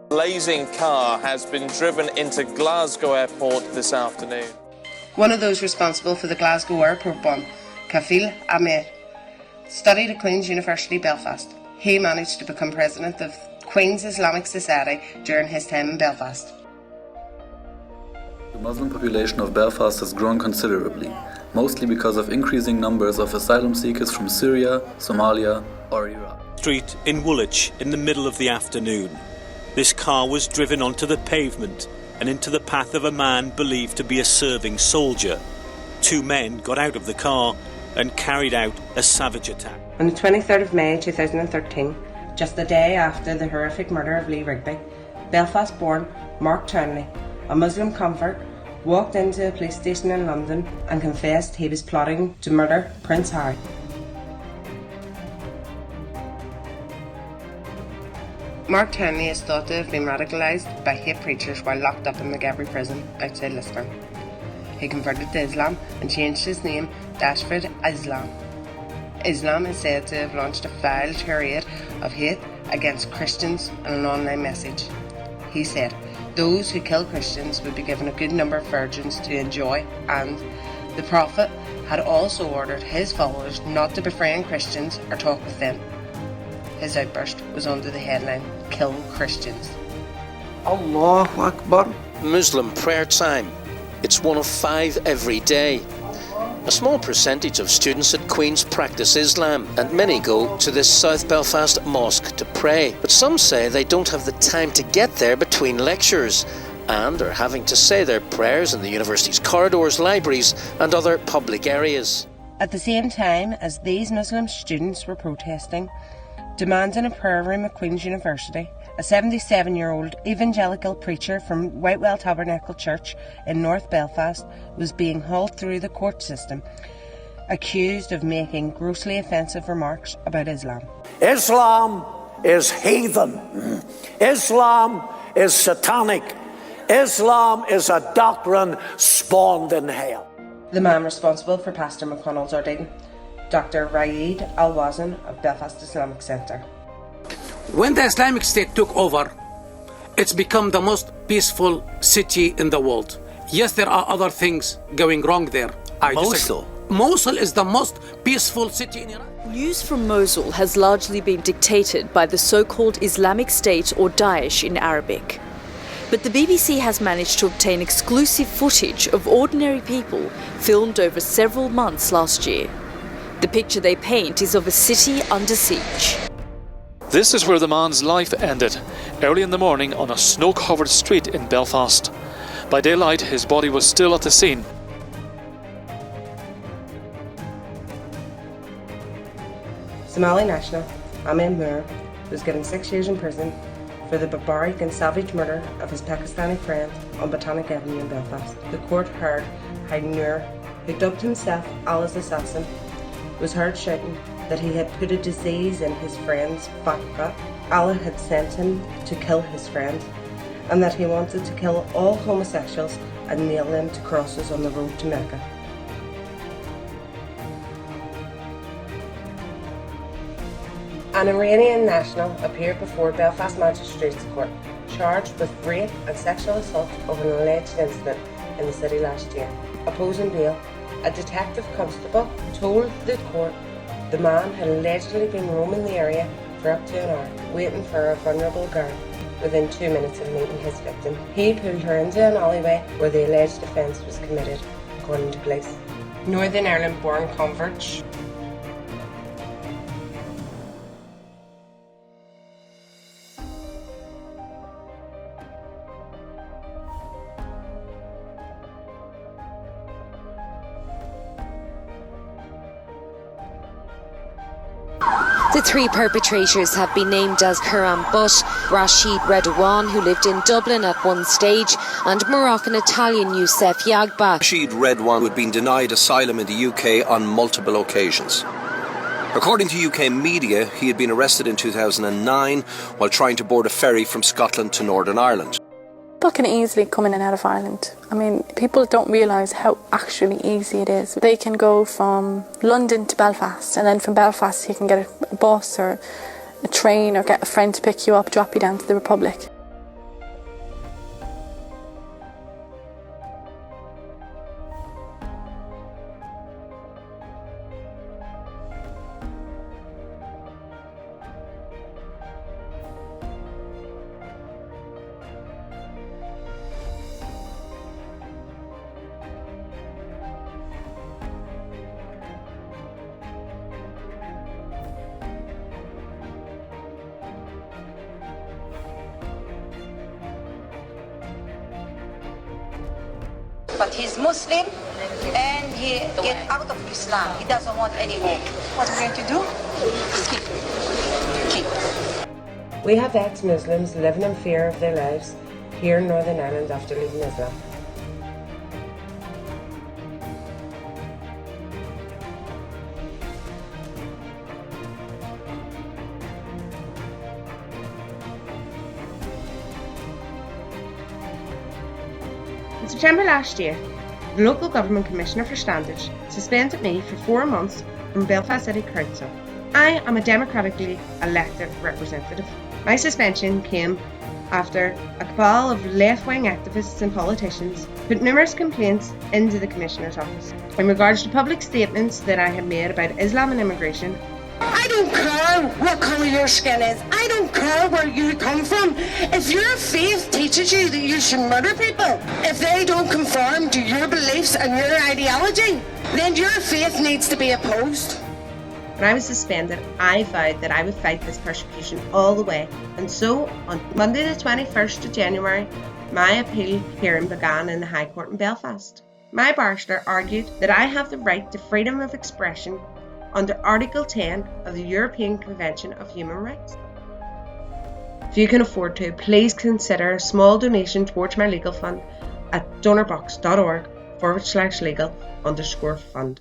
Blazing car has been driven into Glasgow Airport this afternoon. One of those responsible for the Glasgow Airport bomb, Kafil Ahmed, studied at Queen's University, Belfast. He managed to become president of Queen's Islamic Society during his time in Belfast. The Muslim population of Belfast has grown considerably, mostly because of increasing numbers of asylum seekers from Syria, Somalia or Iraq. Street in Woolwich in the middle of the afternoon. This car was driven onto the pavement and into the path of a man believed to be a serving soldier. Two men got out of the car and carried out a savage attack. On the 23rd of May 2013, just the day after the horrific murder of Lee Rigby, Belfast-born Mark Townley, a Muslim convert, walked into a police station in London and confessed he was plotting to murder Prince Harry. Mark Townley is thought to have been radicalised by hate preachers while locked up in McGavry prison outside Lisburn. He converted to Islam and changed his name to Ashford Islam. Islam is said to have launched a vile tirade of hate against Christians in an online message. He said those who kill Christians would be given a good number of virgins to enjoy, and the Prophet had also ordered his followers not to befriend Christians or talk with them. His outburst was under the headline, "Kill Christians." Allahu Akbar. Muslim prayer time. It's one of 5 every day. A small percentage of students at Queen's practice Islam, and many go to this South Belfast mosque to pray. But some say they don't have the time to get there between lectures, and are having to say their prayers in the university's corridors, libraries and other public areas. At the same time as these Muslim students were protesting, demanding a prayer room at Queen's University, a 77-year-old evangelical preacher from Whitewell Tabernacle Church in North Belfast was being hauled through the court system, accused of making grossly offensive remarks about Islam. Islam is heathen. Islam is satanic. Islam is a doctrine spawned in hell. The man responsible for Pastor McConnell's ordeal, Dr. Raed Al-Wazn of Belfast Islamic Centre. When the Islamic State took over, it's become the most peaceful city in the world. Yes, there are other things going wrong there. Mosul is the most peaceful city in Iraq. News from Mosul has largely been dictated by the so-called Islamic State or Daesh in Arabic. But the BBC has managed to obtain exclusive footage of ordinary people filmed over several months last year. The picture they paint is of a city under siege. This is where the man's life ended, early in the morning on a snow-covered street in Belfast. By daylight, his body was still at the scene. Somali national Ahmed Moore was given 6 years in prison for the barbaric and savage murder of his Pakistani friend on Botanic Avenue in Belfast. The court heard how Noor, who dubbed himself Allah's assassin, was heard shouting that he had put a disease in his friend's fat gut. Allah had sent him to kill his friend, and that he wanted to kill all homosexuals and nail them to crosses on the road to Mecca. An Iranian national appeared before Belfast Magistrates Court, charged with rape and sexual assault over an alleged incident in the city last year. Opposing bail, a detective constable told the court the man had allegedly been roaming the area for up to an hour, waiting for a vulnerable girl within 2 minutes of meeting his victim. He pulled her into an alleyway where the alleged offence was committed, according to police. Northern Ireland-born converts The 3 perpetrators have been named as Karam Butt, Rashid Redouane, who lived in Dublin at one stage, and Moroccan-Italian Youssef Yagba. Rashid Redouane had been denied asylum in the UK on multiple occasions. According to UK media, he had been arrested in 2009 while trying to board a ferry from Scotland to Northern Ireland. People can easily come in and out of Ireland. I mean, people don't realise how actually easy it is. They can go from London to Belfast, and then from Belfast you can get a bus or a train or get a friend to pick you up, drop you down to the Republic. But he's Muslim and he get out of Islam. He doesn't want any more. What are we going to do? Keep. We have ex-Muslims living in fear of their lives here in Northern Ireland after leaving Islam. In September last year, the local government commissioner for standards suspended me for 4 months from Belfast City Council. I am a democratically elected representative. My suspension came after a cabal of left-wing activists and politicians put numerous complaints into the commissioner's office in regards to public statements that I had made about Islam and immigration. I don't care what colour your skin is. I don't care where you come from. If your faith teaches you that you should murder people, if they don't conform to your beliefs and your ideology, then your faith needs to be opposed. When I was suspended, I vowed that I would fight this persecution all the way. And so, on Monday the 21st of January, my appeal hearing began in the High Court in Belfast. My barrister argued that I have the right to freedom of expression under Article 10 of the European Convention of Human Rights. If you can afford to, please consider a small donation towards my legal fund at donorbox.org/legal_fund.